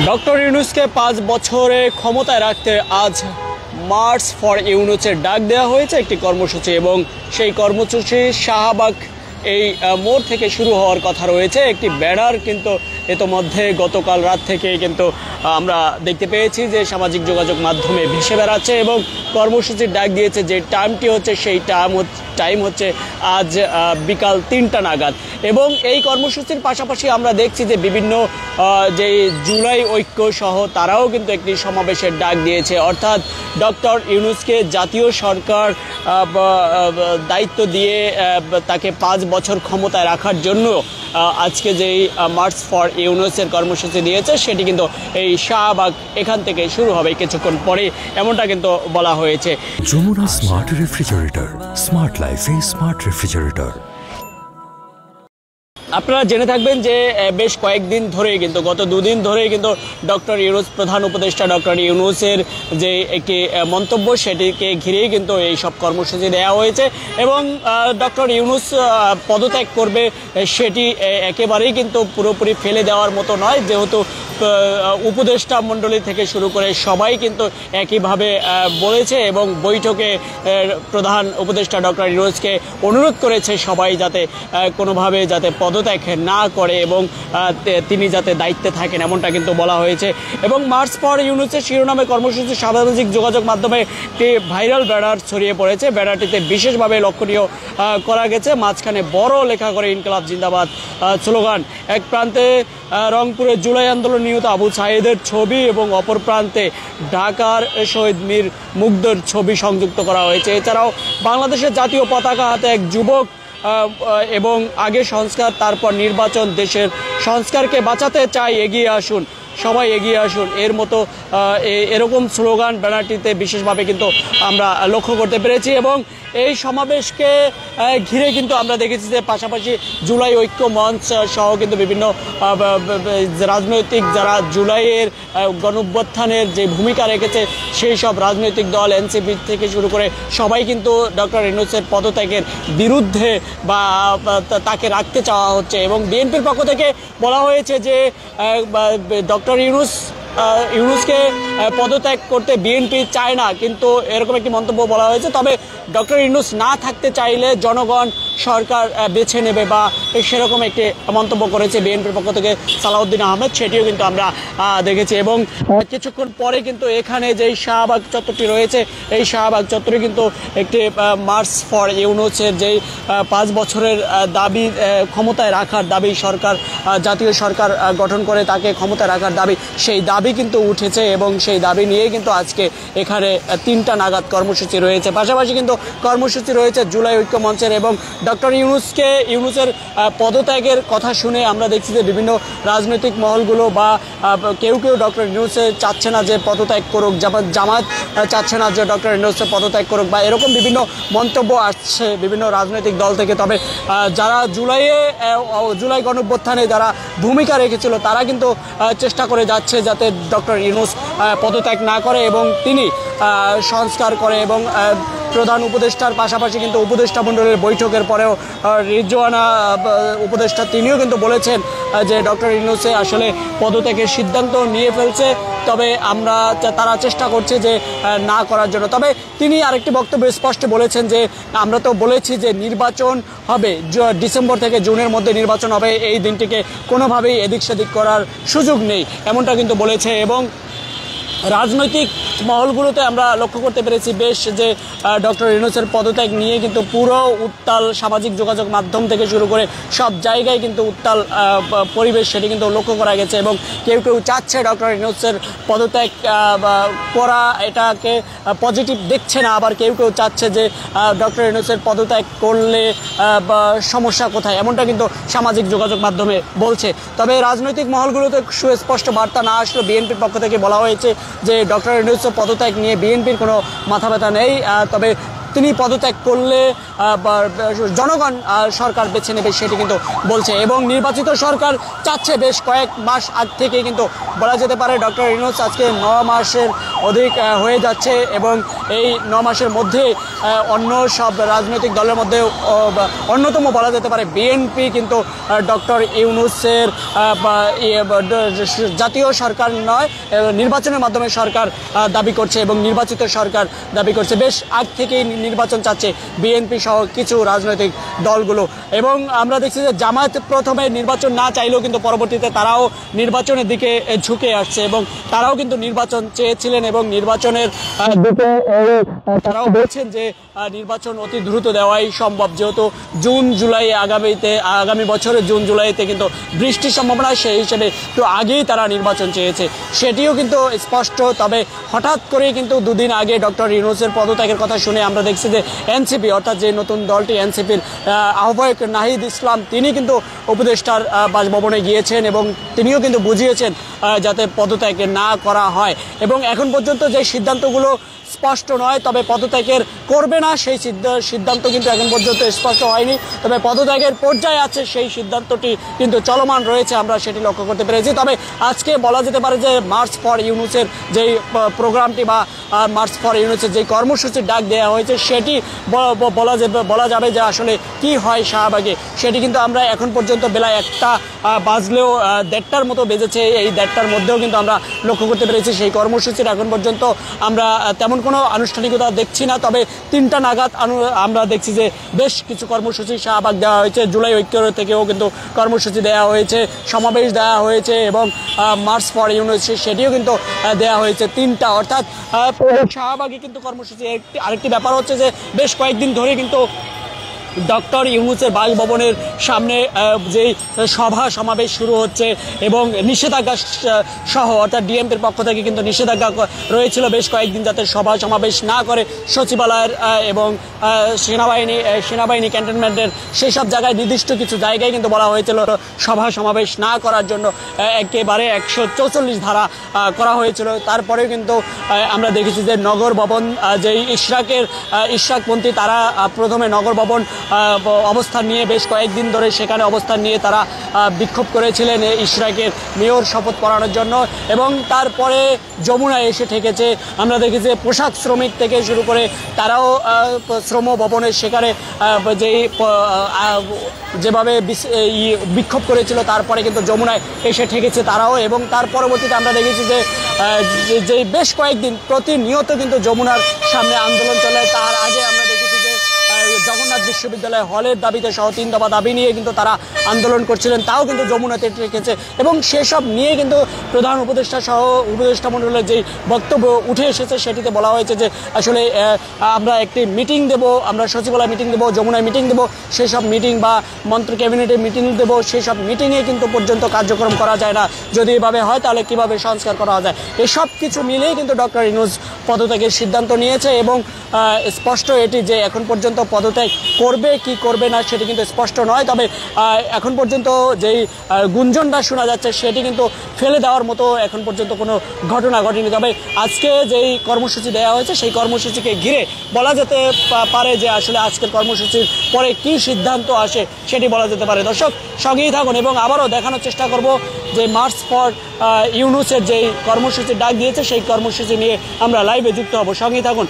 Doctor ইউনূসকে ৫ বছরে ক্ষমতায় রাখতে আজ মার্চ ফর ইউনূসের ডাক দেওয়া হয়েছে একটি কর্মসূচি, এবং সেই কর্মসূচি শাহবাগ এই মোড় থেকে শুরু হওয়ার কথা রয়েছে। একটি ব্যানার কিন্তু ইতোমধ্যে গতকাল রাত থেকে কিন্তু আমরা দেখতে পেয়েছি যে সামাজিক যোগাযোগ মাধ্যমে ভেসে বেড়াচ্ছে, এবং কর্মসূচির ডাক দিয়েছে যে টাইমটি হচ্ছে সেই টাইম হচ্ছে আজ বিকাল ৩টা নাগাদ। এবং এই কর্মসূচির পাশাপাশি আমরা দেখছি যে বিভিন্ন যে জুলাই ঐক্য সহ তারাও কিন্তু একটি সমাবেশের ডাক দিয়েছে, অর্থাৎ ডক্টর ইউনূসকে জাতীয় সরকার দায়িত্ব দিয়ে তাকে ৫ বছর ক্ষমতায় রাখার জন্য আজকে যেই মার্চ ফর ইউনূসের কর্মসূচি দিয়েছে সেটি কিন্তু এই শাহবাগ এখান থেকে শুরু হবে কিছুক্ষণ পরে, এমনটা কিন্তু বলা হয়েছে। যমুনা স্মার্ট রেফ্রিজারেটর, স্মার্ট লাইফে স্মার্ট রেফ্রিজারেটর। আপনারা জেনে থাকবেন যে বেশ কয়েকদিন ধরেই কিন্তু গত দুদিন ধরেই কিন্তু ডক্টর ইউনূস, প্রধান উপদেষ্টা ডক্টর ইউনূসের যে একটি মন্তব্য সেটিকে ঘিরেই কিন্তু এই সব কর্মসূচি দেওয়া হয়েছে, এবং ডক্টর ইউনূস পদত্যাগ করবে সেটি একেবারেই কিন্তু পুরোপুরি ফেলে দেওয়ার মতো নয়, যেহেতু উপদেষ্টা মণ্ডলী থেকে শুরু করে সবাই কিন্তু একইভাবে বলেছে, এবং বৈঠকে প্রধান উপদেষ্টা ডক্টর ইউনূসকে অনুরোধ করেছে সবাই যাতে কোনোভাবে যাতে পদত্যাগ না করে এবং তিনি যাতে দায়িত্বে থাকেন, এমনটা কিন্তু বলা হয়েছে। এবং মার্চ ফর ইউনূসের শিরোনামে কর্মসূচি সামাজিক যোগাযোগ মাধ্যমে একটি ভাইরাল ব্যানার ছড়িয়ে পড়েছে। ব্যানারটিতে বিশেষভাবে লক্ষণীয় করা গেছে, মাঝখানে বড় লেখা করে ইনকলাব জিন্দাবাদ স্লোগান। এক প্রান্তে রংপুরে জুলাই আন্দোলন নিহত আবু সাঈদের ছবি এবং অপর প্রান্তে ঢাকার শহীদ মীর মুগ্ধর ছবি সংযুক্ত করা হয়েছে। এছাড়াও বাংলাদেশের জাতীয় পতাকা হাতে এক যুবক এবং আগে সংস্কার তারপর নির্বাচন, দেশের সংস্কারকে বাঁচাতে চাই, এগিয়ে আসুন, সবাই এগিয়ে আসুন, এর মতো এরকম স্লোগান ব্যানারটিতে বিশেষভাবে কিন্তু আমরা লক্ষ্য করতে পেরেছি। এবং এই সমাবেশকে ঘিরে কিন্তু আমরা দেখেছি যে পাশাপাশি জুলাই ঐক্য মঞ্চ সহ কিন্তু বিভিন্ন রাজনৈতিক যারা জুলাইয়ের গণঅভ্যুত্থানের যে ভূমিকা রেখেছে সেই সব রাজনৈতিক দল, এনসিপি থেকে শুরু করে সবাই কিন্তু ডক্টর ইউনূসের পদত্যাগের বিরুদ্ধে বা তাকে রাখতে চাওয়া হচ্ছে। এবং বিএনপির পক্ষ থেকে বলা হয়েছে যে ডক্টর ইউনূসকে পদত্যাগ করতে বিএনপি চায় না, কিন্তু এরকম একটি মন্তব্য বলা হয়েছে। তবে ডক্টর ইউনূস না থাকতে চাইলে জনগণ সরকার বেছে নেবে বা সেরকম একটি মন্তব্য করেছে বিএনপির পক্ষ থেকে সালাউদ্দিন আহমেদ, সেটিও কিন্তু আমরা দেখেছি। এবং কিছুক্ষণ পরে কিন্তু এখানে যেই শাহবাগ চত্বরটি রয়েছে এই শাহবাগ চত্বরে কিন্তু একটি মার্চ ফর ইউনূসের যেই ৫ বছরের দাবি, ক্ষমতায় রাখার দাবি, সরকার জাতীয় সরকার গঠন করে তাকে ক্ষমতায় রাখার দাবি, সেই দাবি কিন্তু উঠেছে, এবং সেই দাবি নিয়ে কিন্তু আজকে এখানে ৩টা নাগাদ কর্মসূচি রয়েছে। পাশাপাশি কিন্তু কর্মসূচি রয়েছে জুলাই ঐক্য মঞ্চের। এবং ডক্টর ইউনূসের পদত্যাগের কথা শুনে আমরা দেখছি যে বিভিন্ন রাজনৈতিক মহলগুলো বা কেউ ডক্টর ইউনূসে চাচ্ছে না যে পদত্যাগ করুক, জামাত চাচ্ছে না যে ডক্টর ইউনূসে পদত্যাগ করুক, বা এরকম বিভিন্ন মন্তব্য আসছে বিভিন্ন রাজনৈতিক দল থেকে। তবে যারা জুলাই গণঅভ্যুত্থানে যারা ভূমিকা রেখেছিল তারা কিন্তু চেষ্টা করে যাচ্ছে যাতে ডক্টর ইউনূস পদত্যাগ না করে এবং তিনি সংস্কার করে। এবং প্রধান উপদেষ্টার পাশাপাশি কিন্তু উপদেষ্টা মণ্ডলের বৈঠকের পরেও রিজওয়ানা উপদেষ্টা তিনিও কিন্তু বলেছেন যে ডক্টর ইউনূসে আসলে পদত্যাগের সিদ্ধান্ত নিয়ে ফেলছে, তবে তারা চেষ্টা করছে যে না করার জন্য। তবে তিনি আরেকটি বক্তব্যে স্পষ্ট বলেছেন যে আমরা তো বলেছি যে নির্বাচন হবে, ডিসেম্বর থেকে জুনের মধ্যে নির্বাচন হবে, এই দিনটিকে কোনোভাবেই এদিক সেদিক করার সুযোগ নেই, এমনটা কিন্তু বলেছে। এবং রাজনৈতিক মহলগুলোতে আমরা লক্ষ্য করতে পেরেছি বেশ যে ডক্টর ইউনূসের পদত্যাগ নিয়ে কিন্তু পুরো উত্তাল, সামাজিক যোগাযোগ মাধ্যম থেকে শুরু করে সব জায়গায় কিন্তু উত্তাল পরিবেশ, সেটি কিন্তু লক্ষ্য করা গেছে। এবং কেউ চাচ্ছে ডক্টর ইউনূসের পদত্যাগ করা, এটাকে পজিটিভ দেখছে না, আবার কেউ চাচ্ছে যে ডক্টর ইউনূসের পদত্যাগ করলে সমস্যা কোথায়, এমনটা কিন্তু সামাজিক যোগাযোগ মাধ্যমে বলছে। তবে রাজনৈতিক মহলগুলোতে সুস্পষ্ট বার্তা না আসলেও বিএনপির পক্ষ থেকে বলা হয়েছে যে ডক্টর ইউনূস পদত্যাগ নিয়ে বিএনপির কোনো মাথা ব্যথা নেই, তবে তিনি পদত্যাগ করলে জনগণ সরকার বেছে নেবে সেটি কিন্তু বলছে। এবং নির্বাচিত সরকার চাচ্ছে বেশ কয়েক মাস আগ থেকে কিন্তু বলা যেতে পারে ডক্টর ইউনূস আজকে 9 মাসের অধিক হয়ে যাচ্ছে এবং এই 9 মাসের মধ্যে অন্য সব রাজনৈতিক দলের মধ্যে অন্যতম বলা যেতে পারে বিএনপি কিন্তু ডক্টর ইউনূসের জাতীয় সরকার নয়, নির্বাচনের মাধ্যমে সরকার দাবি করছে এবং নির্বাচিত সরকার দাবি করছে। বেশ আগ থেকেই নির্বাচন চাচ্ছে বিএনপি সহ কিছু রাজনৈতিক দলগুলো। এবং আমরা দেখছি যে জামায়াত প্রথমে নির্বাচন না চাইলেও কিন্তু পরবর্তীতে তারাও নির্বাচনের দিকে ঝুঁকে আসছে এবং তারাও কিন্তু নির্বাচন চেয়েছিলেন এবং নির্বাচনের দিকে তারাও বলছেন যে নির্বাচন অতি দ্রুত দেওয়াই সম্ভব, যেহেতু জুন জুলাই আগামী বছরের জুন জুলাইতে কিন্তু বৃষ্টির সম্ভাবনা, সেই হিসেবে একটু আগেই তারা নির্বাচন চেয়েছে, সেটিও কিন্তু স্পষ্ট। তবে হঠাৎ করেই কিন্তু দুদিন আগে ডক্টর ইউনূসের পদত্যাগের কথা শুনে আমরা দেখছি যে এনসিপি অর্থাৎ যে নতুন দলটি এনসিপির আহ্বায়ক নাহিদ ইসলাম তিনি কিন্তু উপদেষ্টার বাসভবনে গিয়েছেন এবং তিনিও কিন্তু বুঝিয়েছেন যাতে পদত্যাগ না করা হয়। এবং এখন পর্যন্ত যে সিদ্ধান্তগুলো স্পষ্ট নয়, তবে পদত্যাগের করবে না সেই সিদ্ধান্ত কিন্তু এখন পর্যন্ত স্পষ্ট হয়নি, তবে পদত্যাগের পর্যায়ে আছে সেই সিদ্ধান্তটি কিন্তু চলমান রয়েছে, আমরা সেটি লক্ষ্য করতে পেরেছি। তবে আজকে বলা যেতে পারে যে মার্চ ফর ইউনূসের যেই প্রোগ্রামটি বা মার্চ ফর ইউনূসের যেই কর্মসূচির ডাক দেওয়া হয়েছে সেটি বলা যাবে যে আসলে কি হয় শাহবাগে, সেটি কিন্তু আমরা এখন পর্যন্ত বেলা 1টা বাজলেও 1:30টার মতো বেজেছে, এই 1:30টার মধ্যেও কিন্তু আমরা লক্ষ্য করতে পেরেছি সেই কর্মসূচির এখন পর্যন্ত আমরা তেমন কোনো আনুষ্ঠানিকতা দেখছি না। তবে 3টা নাগাদ আমরা দেখছি যে বেশ কিছু কর্মসূচি শাহবাগ দেওয়া হয়েছে, জুলাই ঐক্য থেকেও কিন্তু কর্মসূচি দেওয়া হয়েছে, সমাবেশ দেওয়া হয়েছে এবং মার্চ ফর ইউনূস সেটিও কিন্তু দেওয়া হয়েছে 3টা, অর্থাৎ শাহবাগে কিন্তু কর্মসূচি। আরেকটি ব্যাপার হচ্ছে যে বেশ কয়েকদিন ধরে কিন্তু ডক্টর ইউনূসের বাসভবনের সামনে যেই সভা সমাবেশ শুরু হচ্ছে এবং নিষেধাজ্ঞা সহ অর্থাৎ ডিএমপির পক্ষ থেকে কিন্তু নিষেধাজ্ঞা রয়েছিল বেশ কয়েকদিন যাতে সভা সমাবেশ না করে সচিবালয়ের এবং সেনাবাহিনী ক্যান্টনমেন্টের সেই সব জায়গায় নির্দিষ্ট কিছু জায়গায় কিন্তু বলা হয়েছিল সভা সমাবেশ না করার জন্য, একেবারে 144 ধারা করা হয়েছিল। তারপরেও কিন্তু আমরা দেখেছি যে নগর ভবন যেই ইশরাকপন্থী তারা প্রথমে নগর ভবন অবস্থান নিয়ে বেশ কয়েকদিন ধরে সেখানে অবস্থান নিয়ে তারা বিক্ষোভ করেছিলেন ইশরাকের মেয়র শপথ পড়ানোর জন্য এবং তারপরে যমুনায় এসে ঠেকেছে। আমরা দেখেছি পোশাক শ্রমিক থেকে শুরু করে তারাও শ্রম ভবনের সেখানে যেভাবে বিক্ষোভ করেছিল তারপরে কিন্তু যমুনায় এসে ঠেকেছে তারাও। এবং তার পরবর্তীতে আমরা দেখেছি যে বেশ কয়েকদিন প্রতিনিয়ত কিন্তু যমুনার সামনে আন্দোলন চলে। তার আগে আমরা দেখেছি যে জগন্নাথ বিশ্ববিদ্যালয় হলের দাবিতে সহ 3 দফা দাবি নিয়ে কিন্তু তারা আন্দোলন করছিলেন, তাও কিন্তু যমুনাতে রেখেছে এবং সেসব নিয়ে কিন্তু প্রধান উপদেষ্টা সহ উপদেষ্টা মণ্ডলের যেই বক্তব্য উঠে এসেছে সেটিতে বলা হয়েছে যে আসলে আমরা একটি মিটিং দেব, আমরা সচিবালয় মিটিং দেব, যমুনায় মিটিং দেব, সেসব মিটিং বা মন্ত্রী ক্যাবিনেটে মিটিং দেব, সেসব মিটিংয়ে কিন্তু পর্যন্ত কার্যক্রম করা যায় না, যদি এভাবে হয় তাহলে কিভাবে সংস্কার করা যায়। এসব কিছু মিলেই কিন্তু ডক্টর ইউনূস পদত্যাগের সিদ্ধান্ত নিয়েছে এবং স্পষ্ট এটি যে এখন পর্যন্ত পদত্যাগ করবে কি করবে না সেটি কিন্তু স্পষ্ট নয়। তবে এখন পর্যন্ত যেই গুঞ্জনটা শোনা যাচ্ছে সেটি কিন্তু ফেলে দেওয়ার মতো এখন পর্যন্ত কোনো ঘটনা ঘটেনি। তবে আজকে যেই কর্মসূচি দেওয়া হয়েছে সেই কর্মসূচিকে ঘিরে বলা যেতে পারে যে আসলে আজকের কর্মসূচির পরে কি সিদ্ধান্ত আসে সেটি বলা যেতে পারে। দর্শক সঙ্গেই থাকুন এবং আবারও দেখানোর চেষ্টা করব যে মার্চ ফর ইউনূসের যেই কর্মসূচির ডাক দিয়েছে সেই কর্মসূচি নিয়ে আমরা লাইভে যুক্ত হব, সঙ্গেই থাকুন।